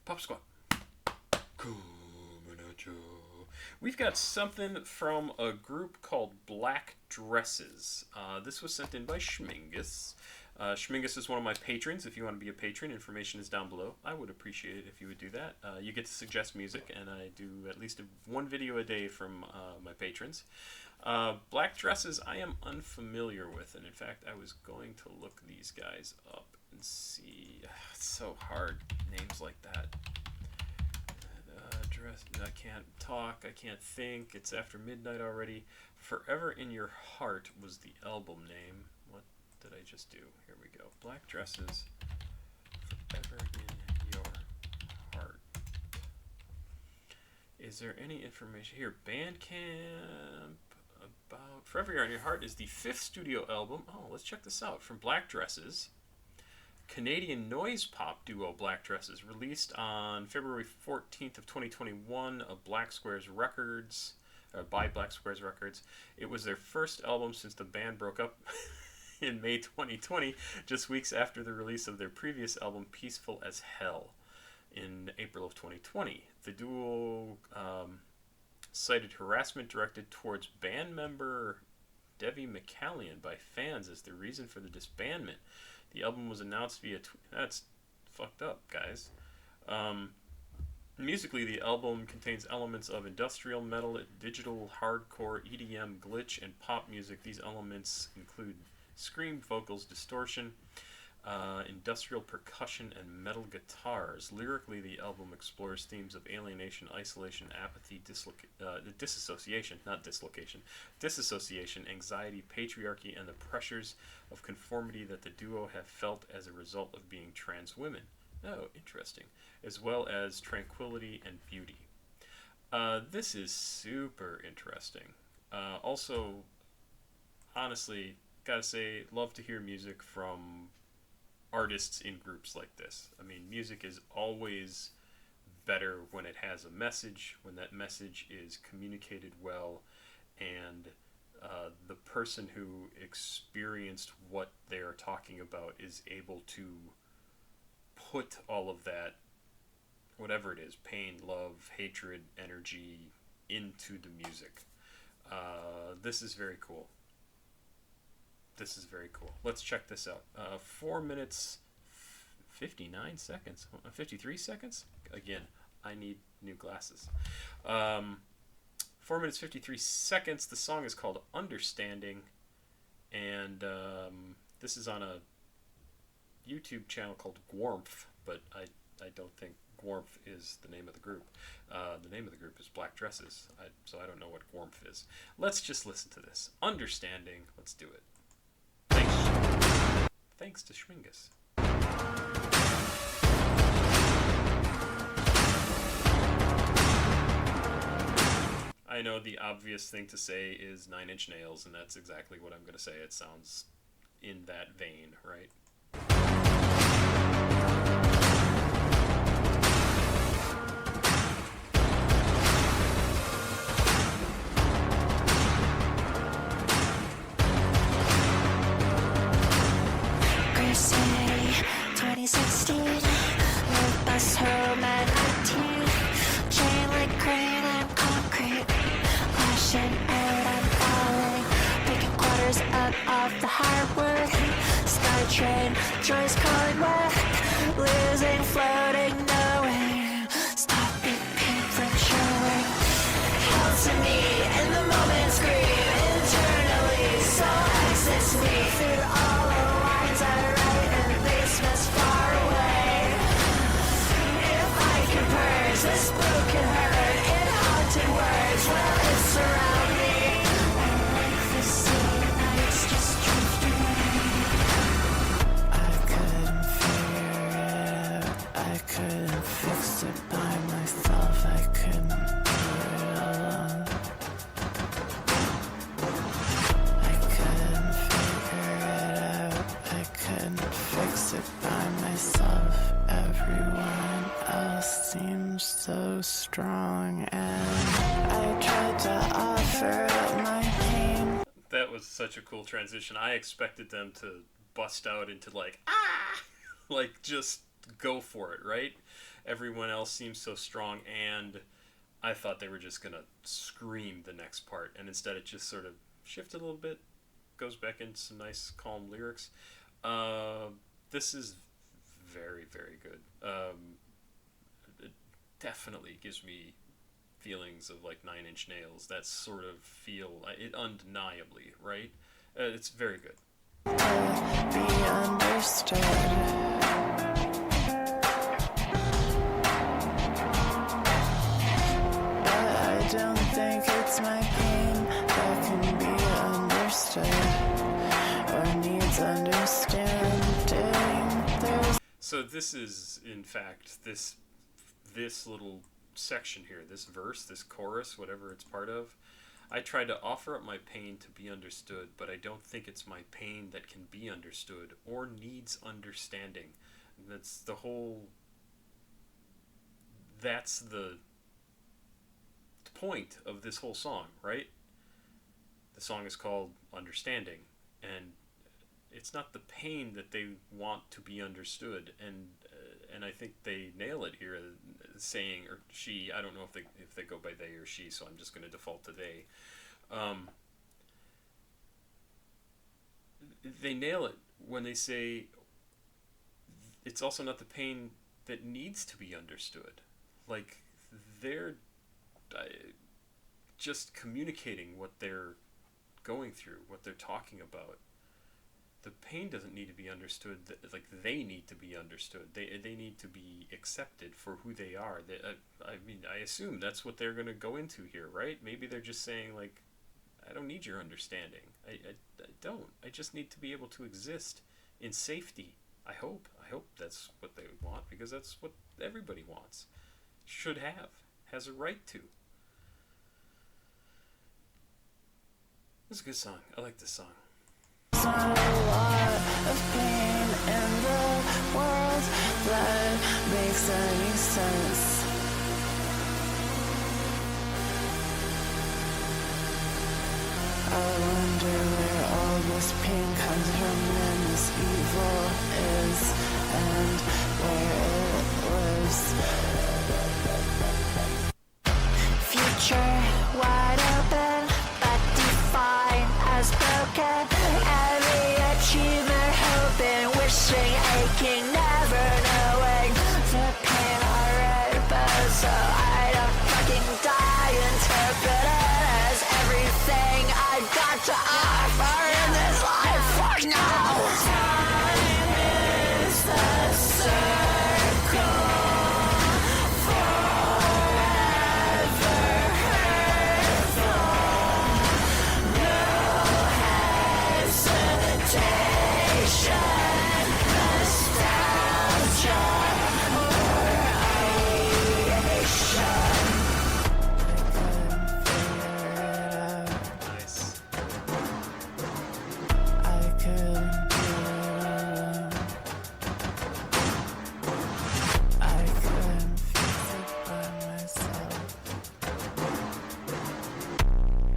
Pop Squat. We've got something from a group called Black Dresses. This was sent in by Schmingus. Schmingus is one of my patrons. If you want to be a patron, information is down below. I would appreciate it if you would do that. You get to suggest music, and I do at least one video a day from my patrons. Black Dresses I am unfamiliar with, and in fact I was going to look these guys up and see. It's so hard, names like that. I can't talk, I can't think, it's after midnight already. Forever in Your Heart was the album name. What did I just do? Here we go. Black Dresses, Forever in Your Heart. Is there any information here? Bandcamp about Forever in Your Heart is the 5th studio album. Oh, let's check this out. From Black Dresses. Canadian noise pop duo Black Dresses, released on February 14th of 2021 of Black Squares Records, by Black Squares Records. It was their first album since the band broke up in May 2020, just weeks after the release of their previous album Peaceful as Hell in April of 2020. The duo cited harassment directed towards band member Debbie McCallion by fans as the reason for the disbandment. The album was announced via that's fucked up, guys. Musically, the album contains elements of industrial metal, digital, hardcore, EDM, glitch, and pop music. These elements include scream vocals, distortion, industrial percussion, and metal guitars. Lyrically, the album explores themes of alienation, isolation, apathy, disassociation, anxiety, patriarchy, and the pressures of conformity that the duo have felt as a result of being trans women. Oh, interesting. As well as tranquility and beauty. This is super interesting. Also, honestly, gotta say, love to hear music from artists in groups like this. I mean, music is always better when it has a message, when that message is communicated well, and the person who experienced what they're talking about is able to put all of that, whatever it is, pain, love, hatred, energy, into the music. This is very cool. This is very cool. Let's check this out. 4 minutes, 59 seconds, 53 seconds? Again, I need new glasses. 4 minutes, 53 seconds. The song is called Understanding, and this is on a YouTube channel called Gwarmth, but I don't think Gwarmth is the name of the group. The name of the group is Black Dresses, so I don't know what Gwarmth is. Let's just listen to this. Understanding. Let's do it. Thanks to Schmingus. I know the obvious thing to say is 9 Inch Nails, and that's exactly what I'm going to say. It sounds in that vein, right? City, 2016, moved bus home at 19, chain link crane and concrete, flashing out, I'm falling, picking quarters up off the hardwood, SkyTrain, joys calling back, losing, floating, knowing, stopping pain from showing, held to me in the moment, scream internally, so exits me through all the lines I write, and basements far away. If I could purge this broken heart in haunted words, well, it's around me, and like the sea, nights just drift away. I couldn't figure it out, I couldn't fix it by myself, I couldn't do it alone. I couldn't figure it out, I couldn't fix it by myself. Everyone else seems so strong, and I tried to offer up my pain. That was such a cool transition. I expected them to bust out into like, like just go for it, right? everyone else seems so strong, and I thought they were just gonna scream the next part, and instead it just sort of shifted a little bit, goes back into some nice calm lyrics. This is very, very good. It definitely gives me feelings of like Nine Inch Nails. That sort of feel, it undeniably, right? It's very good. Be understood. I don't think it's my pain that can be understood or needs understanding. So this is, in fact, this little section here, this verse, this chorus, whatever it's part of. I tried to offer up my pain to be understood, but I don't think it's my pain that can be understood or needs understanding. And that's the whole. That's the point of this whole song, right? The song is called Understanding, and it's not the pain that they want to be understood, and I think they nail it here, saying, or she, I don't know if they go by they or she, so I'm just going to default to they. They nail it when they say it's also not the pain that needs to be understood. Like, they're just communicating what they're going through, what they're talking about. The pain doesn't need to be understood. Like, they need to be understood. They need to be accepted for who they are. I mean, I assume that's what they're going to go into here, right? Maybe they're just saying, like, I don't need your understanding. I don't. I just need to be able to exist in safety. I hope that's what they want, because that's what everybody wants. Should have. Has a right to. It's a good song. I like this song. There's not a lot of pain in the world that makes any sense. I wonder where all this pain comes from and this evil is, and where it lives. Future wide open, but defined as broken. Every achievement, hoping, wishing, aching, never knowing the pain already, but so I don't fucking die. Interpret it as everything I got to offer in this life. Fuck no! Time is the circle.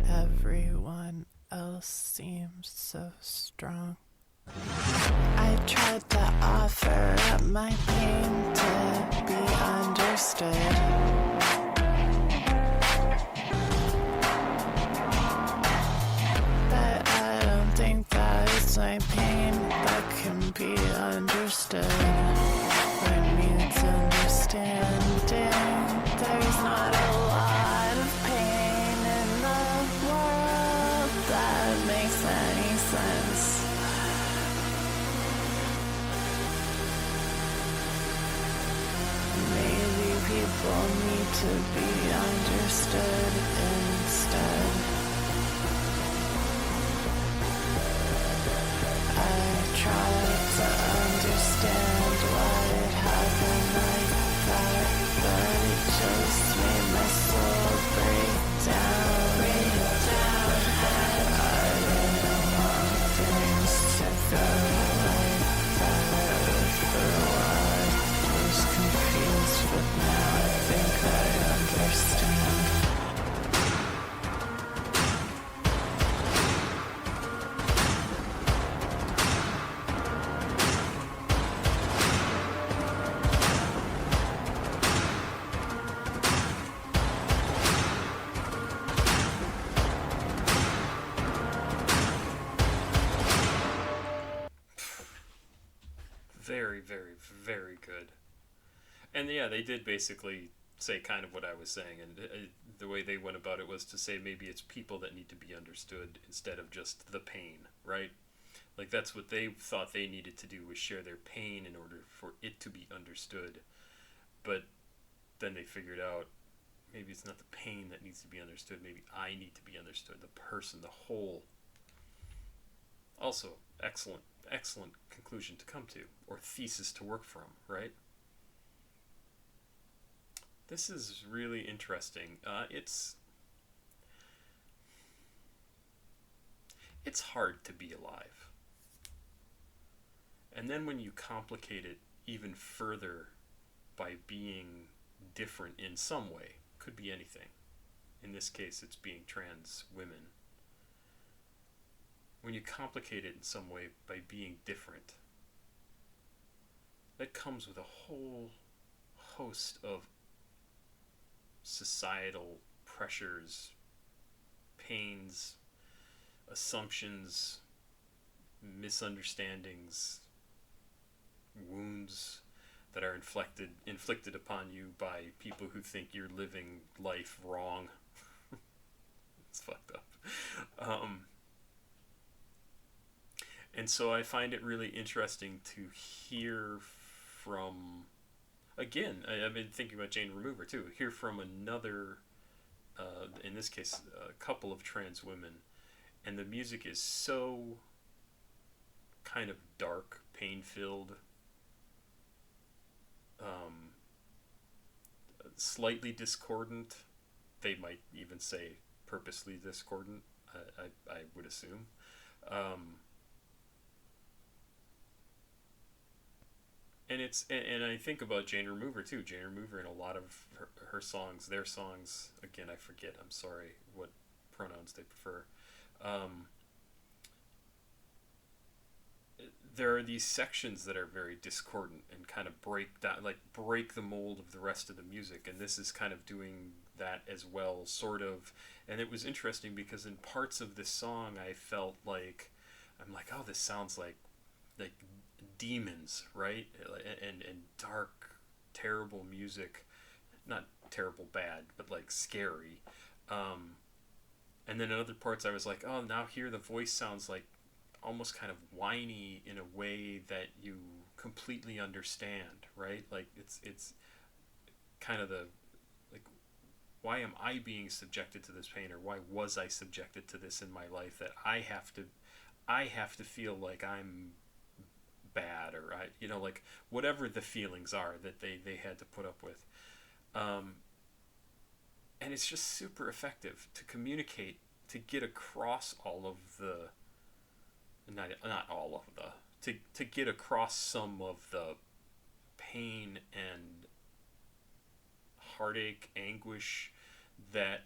Everyone else seems so strong. I tried to offer up my pain to be understood. But I don't think that it's my pain that can be understood or needs understanding. There's not a lot of pain in the world that makes any sense. Maybe people need to be understood instead. I tried to understand why it happened like that, but it just made my soul break down. I didn't want things to go like that for a while. I was confused, but now I think I understand. And yeah, they did basically say kind of what I was saying, and the way they went about it was to say maybe it's people that need to be understood instead of just the pain, right? Like that's what they thought they needed to do was share their pain in order for it to be understood. But then they figured out maybe it's not the pain that needs to be understood. Maybe I need to be understood. The person, the whole. Also, excellent conclusion to come to, or thesis to work from, right? This is really interesting. It's hard to be alive, and then when you complicate it even further by being different in some way, could be anything. In this case, it's being trans women. When you complicate it in some way by being different, that comes with a whole host of societal pressures, pains, assumptions, misunderstandings, wounds that are inflicted upon you by people who think you're living life wrong. It's fucked up. And so I find it really interesting to hear from, again, I've been thinking about Jane Remover too, hear from another, in this case, a couple of trans women, and the music is so kind of dark, pain-filled, slightly discordant. They might even say purposely discordant, I would assume. And I think about Jane Remover too. Jane Remover in a lot of her songs, their songs, again, I forget, I'm sorry, what pronouns they prefer. Um, there are these sections that are very discordant and kind of break down, like break the mold of the rest of the music, and this is kind of doing that as well, sort of. And it was interesting because in parts of this song, I felt like, I'm like, oh, this sounds like demons, right? And dark, terrible music, not terrible bad, but like scary. And then in other parts, I was like, oh, now here the voice sounds like almost kind of whiny in a way that you completely understand, right? Like it's kind of the, like, why am I being subjected to this pain, or why was I subjected to this in my life that I have to feel like I'm bad, or like whatever the feelings are that they had to put up with. And it's just super effective to communicate, to get across all of the, not all of the, to get across some of the pain and heartache, anguish that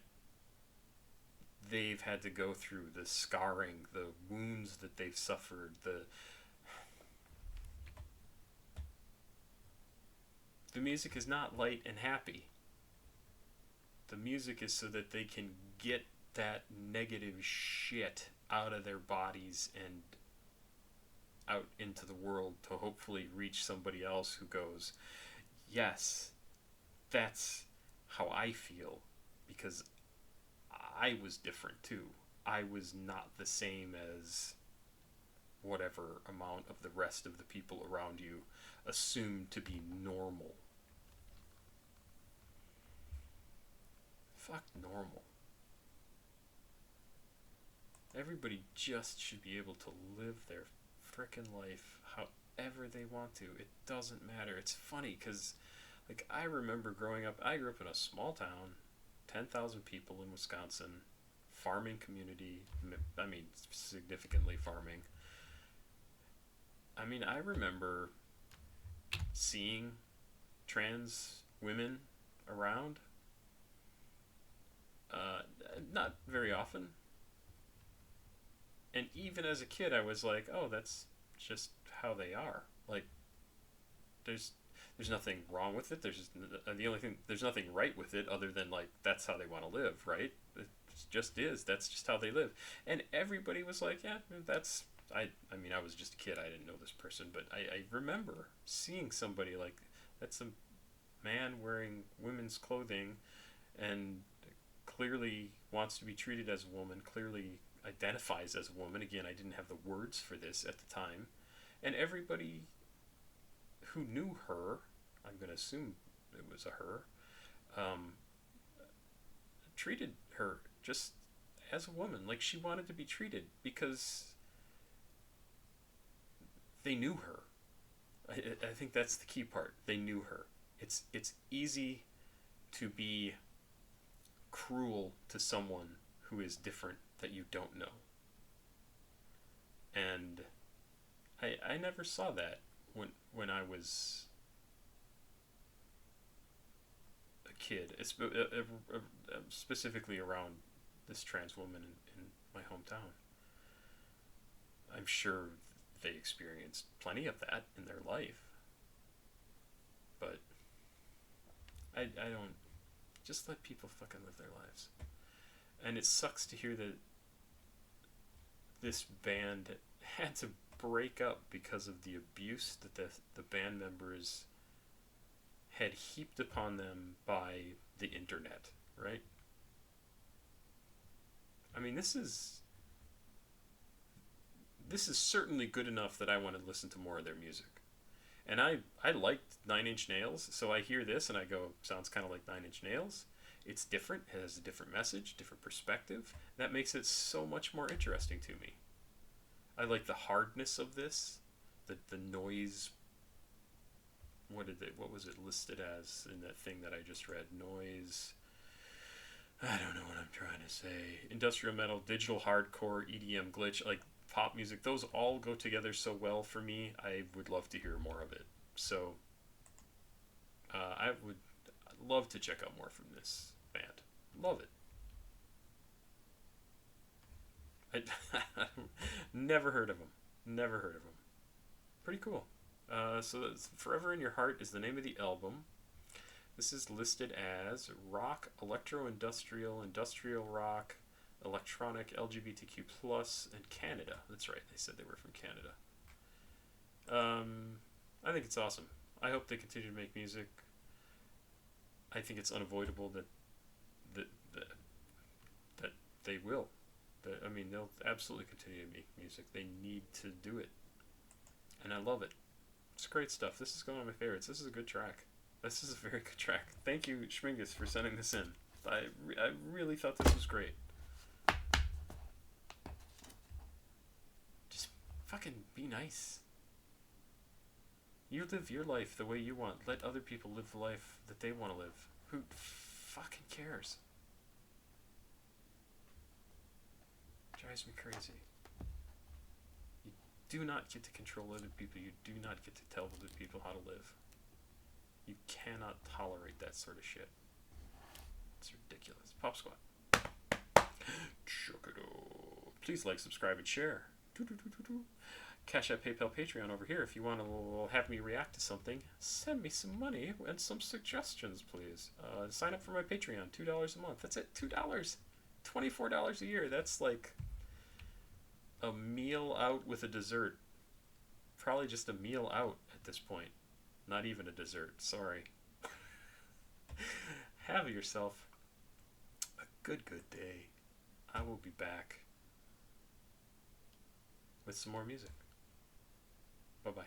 they've had to go through, the scarring, the wounds that they've suffered, the music is not light and happy. The music is so that they can get that negative shit out of their bodies and out into the world to hopefully reach somebody else who goes, yes, that's how I feel, because I was different too. I was not the same as whatever amount of the rest of the people around you assumed to be normal. Fuck normal. Everybody just should be able to live their frickin' life however they want to. It doesn't matter. It's funny because, like, I remember growing up, I grew up in a small town, 10,000 people in Wisconsin, farming community, I mean, significantly farming. I mean, I remember seeing trans women around, not very often. And even as a kid, I was like, oh, that's just how they are. Like, there's nothing wrong with it. There's just, the only thing, there's nothing right with it other than, like, that's how they want to live, right? It just is. That's just how they live. And everybody was like, yeah, that's, I mean, I was just a kid. I didn't know this person, but I remember seeing somebody like, that's man wearing women's clothing and clearly wants to be treated as a woman, clearly identifies as a woman. Again, I didn't have the words for this at the time. And everybody who knew her, I'm going to assume it was a her, treated her just as a woman, like she wanted to be treated, because they knew her. I think that's the key part. They knew her. It's easy to be cruel to someone who is different that you don't know. And I never saw that when I was a kid, specifically around this trans woman in my hometown. I'm sure they experienced plenty of that in their life, but I don't. Just let people fucking live their lives. And it sucks to hear that this band had to break up because of the abuse that the band members had heaped upon them by the internet, right? I mean, this is certainly good enough that I want to listen to more of their music. And I liked Nine Inch Nails, so I hear this and I go, sounds kind of like Nine Inch Nails. It's different, it has a different message, different perspective. That makes it so much more interesting to me. I like the hardness of this, the noise. What was it listed as in that thing that I just read? Noise. I don't know what I'm trying to say. Industrial metal, digital hardcore, EDM, glitch, like pop music. Those all go together so well for me. I would love to hear more of it. So I'd love to check out more from this band. Love it. I never heard of them. Never heard of them. Pretty cool. So that's Forever in Your Heart is the name of the album. This is listed as rock, electro-industrial, industrial rock, electronic, LGBTQ+, and Canada. That's right, they said they were from Canada. I think it's awesome. I hope they continue to make music. I think it's unavoidable that they will. I mean, they'll absolutely continue to make music. They need to do it. And I love it. It's great stuff. This is one of my favorites. This is a good track. This is a very good track. Thank you, Schmingus, for sending this in. I really thought this was great. Just fucking be nice. You live your life the way you want. Let other people live the life that they want to live. Who fucking cares? Drives me crazy. You do not get to control other people. You do not get to tell other people how to live. You cannot tolerate that sort of shit. It's ridiculous. Pop Squat. Please like, subscribe, and share. CashApp, PayPal, Patreon over here. If you want to have me react to something, send me some money and some suggestions, please. Sign up for my Patreon. $2 a month. That's it. $2. $24 a year. That's like a meal out with a dessert. Probably just a meal out at this point. Not even a dessert. Sorry. Have yourself a good day. I will be back with some more music. Bye-bye.